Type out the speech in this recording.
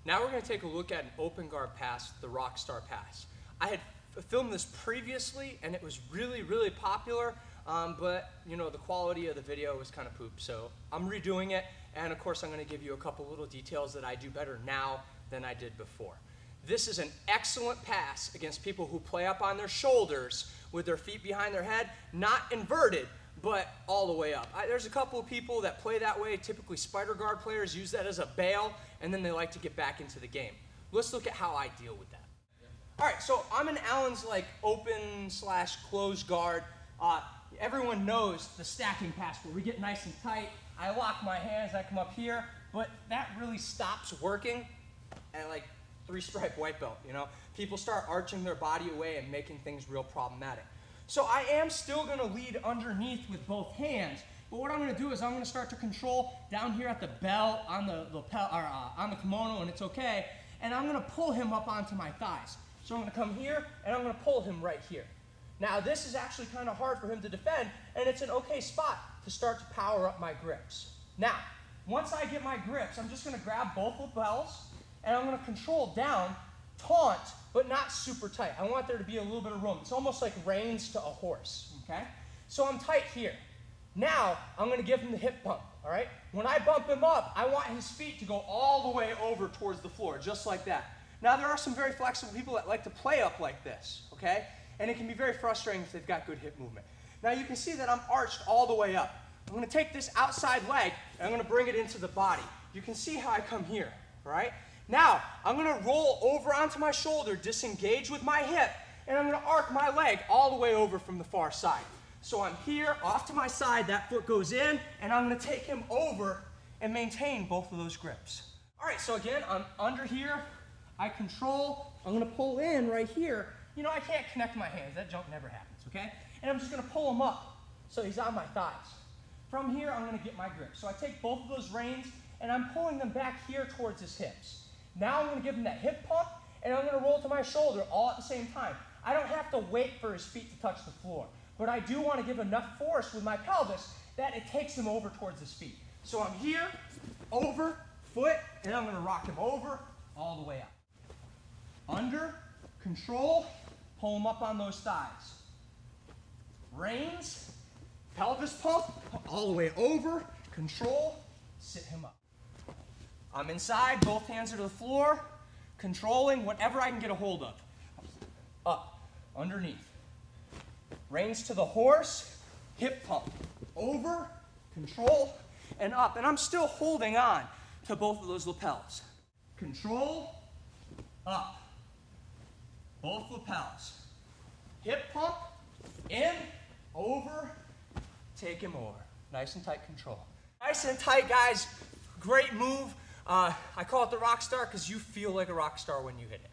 Now we're going to take a look at an open guard pass, the Rockstar pass. I had filmed this previously and it was really popular, but you know, the quality of the video was kind of poop, so I'm redoing it, and of course I'm going to give you a couple little details that I do better now than I did before. This is an excellent pass against people who play up on their shoulders with their feet behind their head, not inverted, but all the way up. There's a couple of people that play that way. Typically spider guard players use that as a bail, and then they like to get back into the game. Let's look at how I deal with that. All right, so I'm in Allen's like open/closed guard. Everyone knows the stacking pass where we get nice and tight. I lock my hands, I come up here, but that really stops working at like 3-stripe white belt, you know? People start arching their body away and making things real problematic. So I am still gonna lead underneath with both hands, but what I'm gonna do is I'm gonna start to control down here at the belt, on the lapel, or on the kimono, and it's okay, and I'm gonna pull him up onto my thighs. So I'm gonna come here, and I'm gonna pull him right here. Now this is actually kind of hard for him to defend, and it's an okay spot to start to power up my grips. Now, once I get my grips, I'm just gonna grab both lapels, and I'm gonna control down, taunt, but not super tight. I want there to be a little bit of room. It's almost like reins to a horse, okay? So I'm tight here. Now, I'm gonna give him the hip bump, all right? When I bump him up, I want his feet to go all the way over towards the floor, just like that. Now, there are some very flexible people that like to play up like this, okay? And it can be very frustrating if they've got good hip movement. Now, you can see that I'm arched all the way up. I'm gonna take this outside leg, and I'm gonna bring it into the body. You can see how I come here, all right? Now, I'm gonna roll over onto my shoulder, disengage with my hip, and I'm gonna arc my leg all the way over from the far side. So I'm here, off to my side, that foot goes in, and I'm gonna take him over and maintain both of those grips. All right, so again, I'm under here, I control, I'm gonna pull in right here. You know, I can't connect my hands, that jump never happens, okay? And I'm just gonna pull him up so he's on my thighs. From here, I'm gonna get my grip. So I take both of those reins, and I'm pulling them back here towards his hips. Now I'm going to give him that hip pump, and I'm going to roll to my shoulder all at the same time. I don't have to wait for his feet to touch the floor, but I do want to give enough force with my pelvis that it takes him over towards his feet. So I'm here, over, foot, and I'm going to rock him over all the way up. Under, control, pull him up on those thighs. Reins, pelvis pump, all the way over, control, sit him up. I'm inside, both hands are to the floor, controlling whatever I can get a hold of. Up, underneath. Reins to the horse, hip pump. Over, control, and up. And I'm still holding on to both of those lapels. Control, up. Both lapels. Hip pump, in, over, take him over. Nice and tight control. Nice and tight, guys. Great move. I call it the Rockstar because you feel like a rock star when you hit it.